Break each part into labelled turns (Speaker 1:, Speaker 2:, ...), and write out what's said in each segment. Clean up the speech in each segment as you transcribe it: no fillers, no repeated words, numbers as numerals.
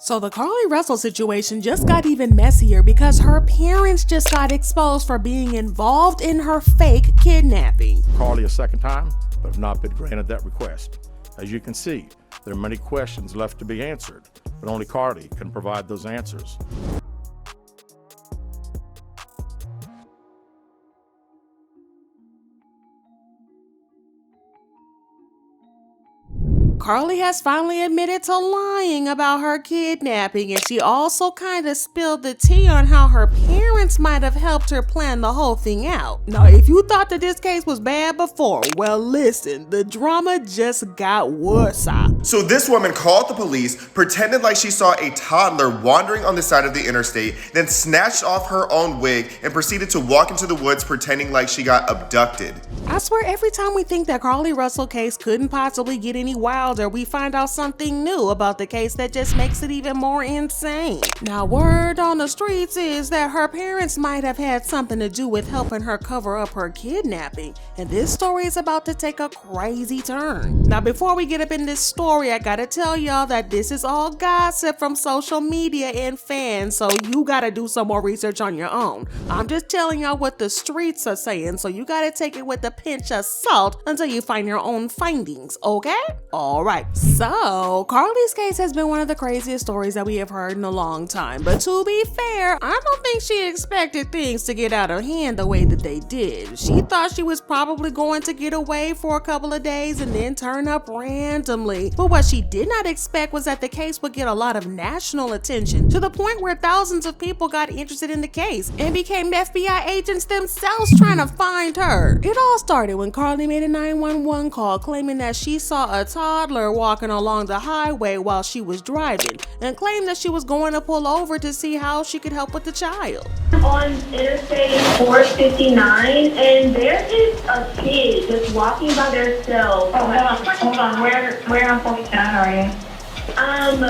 Speaker 1: So the Carlee Russell situation just got even messier because her parents just got exposed for being involved in her fake kidnapping.
Speaker 2: Carlee a second time, but have not been granted that request. As you can see, there are many questions left to be answered, but only Carlee can provide those answers.
Speaker 1: Carlee has finally admitted to lying about her kidnapping, and she also kind of spilled the tea on how her parents might have helped her plan the whole thing out. Now, if you thought that this case was bad before, well listen, the drama just got worse.
Speaker 3: So this woman called the police, pretended like she saw a toddler wandering on the side of the interstate, then snatched off her own wig and proceeded to walk into the woods pretending like she got abducted.
Speaker 1: I swear every time we think that Carlee Russell case couldn't possibly get any wilder, we find out something new about the case that just makes it even more insane. Now, word on the streets is that her parents might have had something to do with helping her cover up her kidnapping, and this story is about to take a crazy turn. Now, before we get up in this story, I gotta tell y'all that this is all gossip from social media and fans, so you gotta do some more research on your own. I'm just telling y'all what the streets are saying, so you gotta take it with a pinch of salt until you find your own findings, okay? Alright, so Carlee's case has been one of the craziest stories that we have heard in a long time, but to be fair, I don't think she expected things to get out of hand the way that they did. She thought she was probably going to get away for a couple of days and then turn up randomly, but what she did not expect was that the case would get a lot of national attention, to the point where thousands of people got interested in the case and became FBI agents themselves trying to find her. It all started when Carlee made a 911 call claiming that she saw a toddler walking along the highway while she was driving, and claimed that she was going to pull over to see how she could help with the child.
Speaker 4: On Interstate 459, and there is a kid just walking by themselves.
Speaker 5: Oh, hold on. Where on 49 are you?
Speaker 4: I'm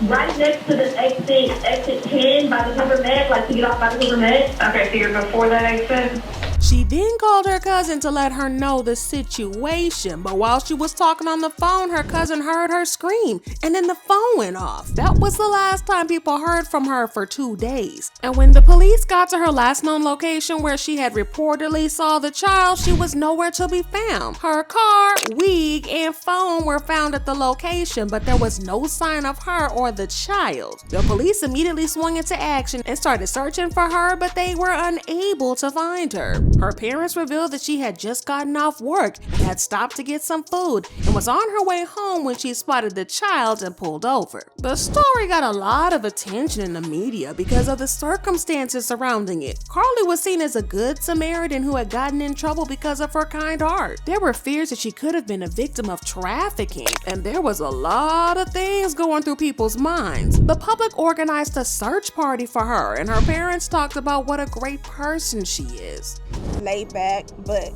Speaker 4: right next to the exit 10 by the River Med, like to get off by the River Med.
Speaker 5: Okay, so you're before that exit?
Speaker 1: She then called her cousin to let her know the situation, but while she was talking on the phone, her cousin heard her scream, and then the phone went off. That was the last time people heard from her for 2 days. And when the police got to her last known location where she had reportedly saw the child, she was nowhere to be found. Her car, wig, and phone were found at the location, but there was no sign of her or the child. The police immediately swung into action and started searching for her, but they were unable to find her. Her parents revealed that she had just gotten off work and had stopped to get some food and was on her way home when she spotted the child and pulled over. The story got a lot of attention in the media because of the circumstances surrounding it. Carlee was seen as a good Samaritan who had gotten in trouble because of her kind heart. There were fears that she could have been a victim of trafficking, and there was a lot of things going through people's minds. The public organized a search party for her, and her parents talked about what a great person she is.
Speaker 6: Laid back, but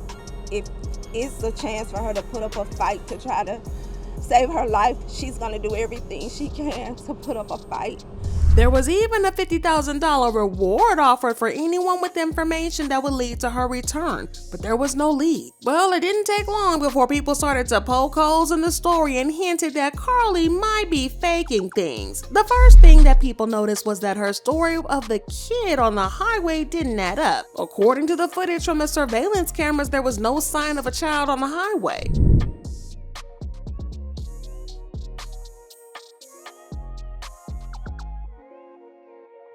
Speaker 6: if it's a chance for her to put up a fight to try to save her life, she's gonna do everything she can to put up a fight.
Speaker 1: There was even a $50,000 reward offered for anyone with information that would lead to her return, but there was no lead. Well, it didn't take long before people started to poke holes in the story and hinted that Carlee might be faking things. The first thing that people noticed was that her story of the kid on the highway didn't add up. According to the footage from the surveillance cameras, there was no sign of a child on the highway.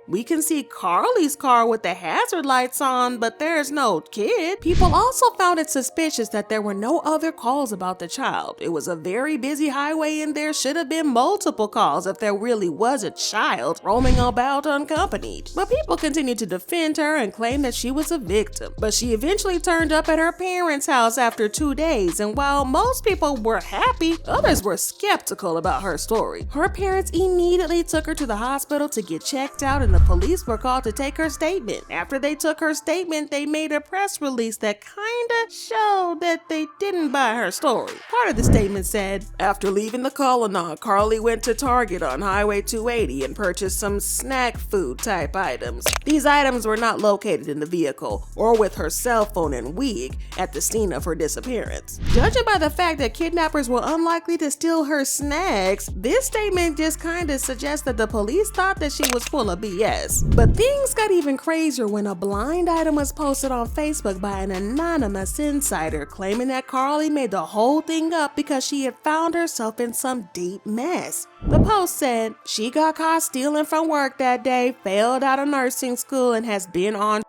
Speaker 1: We can see Carlee's car with the hazard lights on, but there's no kid. People also found it suspicious that there were no other calls about the child. It was a very busy highway and there should have been multiple calls if there really was a child roaming about unaccompanied. But people continued to defend her and claim that she was a victim. But she eventually turned up at her parents' house after 2 days, and while most people were happy, others were skeptical about her story. Her parents immediately took her to the hospital to get checked out, and the police were called to take her statement. After they took her statement, they made a press release that kinda showed that they didn't buy her story. Part of the statement said, after leaving the Colonnade, Carlee went to Target on Highway 280 and purchased some snack food type items. These items were not located in the vehicle or with her cell phone and wig at the scene of her disappearance. Judging by the fact that kidnappers were unlikely to steal her snacks, this statement just kinda suggests that the police thought that she was full of BS. But things got even crazier when a blind item was posted on Facebook by an anonymous insider claiming that Carlee made the whole thing up because she had found herself in some deep mess. The post said, she got caught stealing from work that day, failed out of nursing school, and has been on.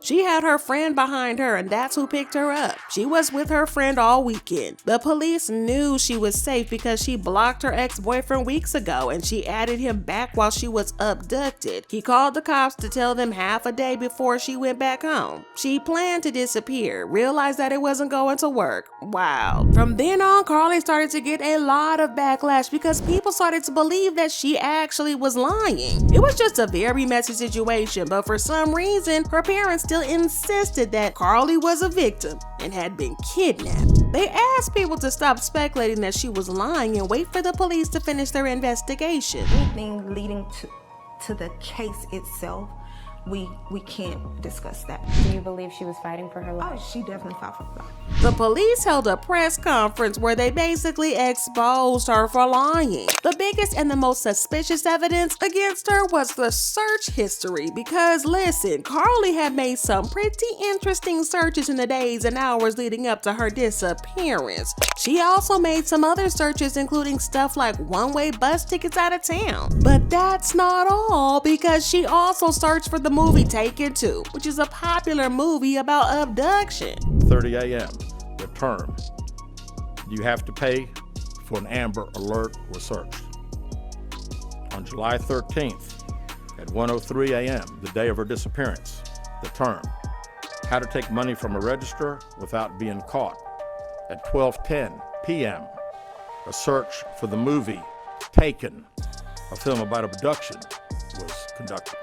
Speaker 1: She had her friend behind her, and that's who picked her up. She was with her friend all weekend. The police knew she was safe because she blocked her ex-boyfriend weeks ago, and she added him back while she was abducted. He called the cops to tell them half a day before she went back home. She planned to disappear, realized that it wasn't going to work. Wow. From then on, Carlee started to get a lot of backlash because people started to believe that she actually was lying. It was just a very messy situation, but for some reason, her parents still insisted that Carlee was a victim and had been kidnapped. They asked people to stop speculating that she was lying and wait for the police to finish their investigation.
Speaker 6: Anything leading to the case itself, we can't discuss that.
Speaker 7: Do you believe she was fighting for her life?
Speaker 6: Oh, she definitely fought for her life.
Speaker 1: The police held a press conference where they basically exposed her for lying. The biggest and the most suspicious evidence against her was the search history because, listen, Carlee had made some pretty interesting searches in the days and hours leading up to her disappearance. She also made some other searches including stuff like one-way bus tickets out of town. But that's not all, because she also searched for the movie Taken 2, which is a popular movie about abduction.
Speaker 2: 30 a.m. The term. You have to pay for an Amber Alert was searched. On July 13th at 1:03 a.m., the day of her disappearance, the term. How to take money from a register without being caught. At 12:10 p.m., a search for the movie Taken, a film about abduction, was conducted.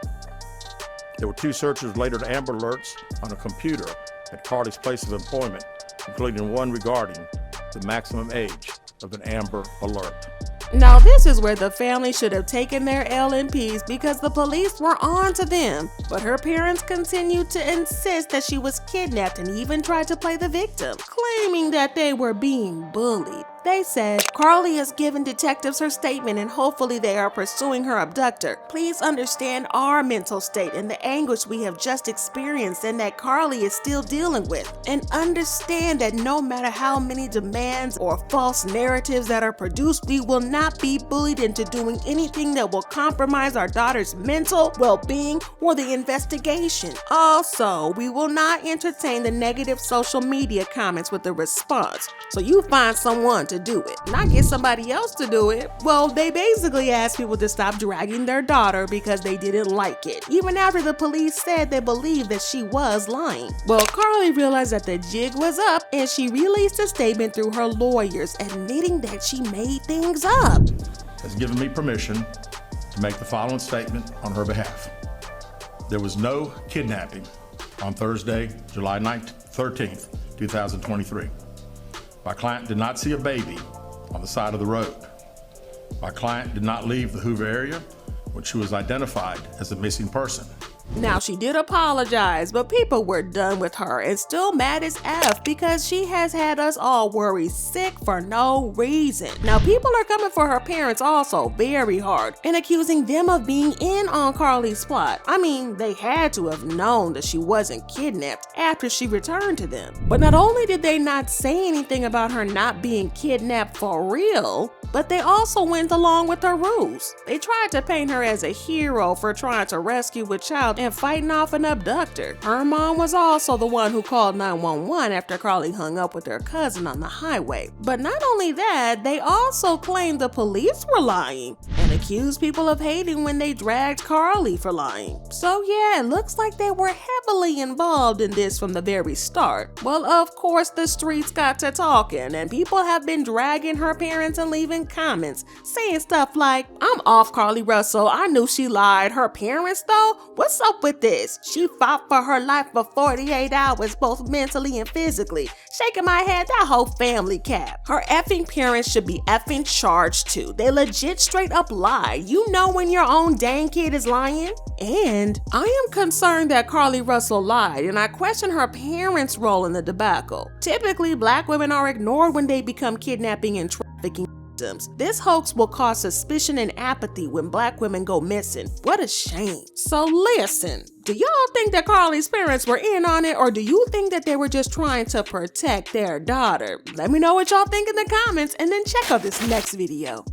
Speaker 2: There were 2 searches later to Amber Alerts on a computer at Carlee's place of employment, including one regarding the maximum age of an Amber Alert.
Speaker 1: Now this is where the family should have taken their L in peace because the police were on to them, but her parents continued to insist that she was kidnapped and even tried to play the victim, claiming that they were being bullied. They said, Carlee has given detectives her statement and hopefully they are pursuing her abductor. Please understand our mental state and the anguish we have just experienced and that Carlee is still dealing with. And understand that no matter how many demands or false narratives that are produced, we will not be bullied into doing anything that will compromise our daughter's mental well-being or the investigation. Also, we will not entertain the negative social media comments with a response. So you find someone to do it, not get somebody else to do it. Well, they basically asked people to stop dragging their daughter because they didn't like it, even after the police said they believed that she was lying. Well, Carlee realized that the jig was up and she released a statement through her lawyers admitting that she made things up.
Speaker 2: Has given me permission to make the following statement on her behalf. There was no kidnapping on Thursday, July 13th, 2023. My client did not see a baby on the side of the road. My client did not leave the Hoover area when she was identified as a missing person.
Speaker 1: Now, she did apologize, but people were done with her and still mad as F because she has had us all worried sick for no reason. Now, people are coming for her parents also very hard and accusing them of being in on Carlee's plot. I mean, they had to have known that she wasn't kidnapped after she returned to them. But not only did they not say anything about her not being kidnapped for real, but they also went along with her ruse. They tried to paint her as a hero for trying to rescue a child and fighting off an abductor. Her mom was also the one who called 911 after Carlee hung up with her cousin on the highway. But not only that, they also claimed the police were lying and accused people of hating when they dragged Carlee for lying. So yeah, it looks like they were heavily involved in this from the very start. Well, of course, the streets got to talking, and people have been dragging her parents and leaving comments, saying stuff like, "I'm off Carlee Russell, I knew she lied. Her parents though? What's up with this? She fought for her life for 48 hours, both mentally and physically." Shaking my head, that whole family cap. Her effing parents should be effing charged too. They legit straight up lie. You know when your own dang kid is lying? And I am concerned that Carlee Russell lied, and I question her parents' role in the debacle. Typically, Black women are ignored when they become kidnapping and trafficking victims. This hoax will cause suspicion and apathy when Black women go missing. What a shame. So listen, do y'all think that Carlee's parents were in on it, or do you think that they were just trying to protect their daughter? Let me know what y'all think in the comments, and then check out this next video.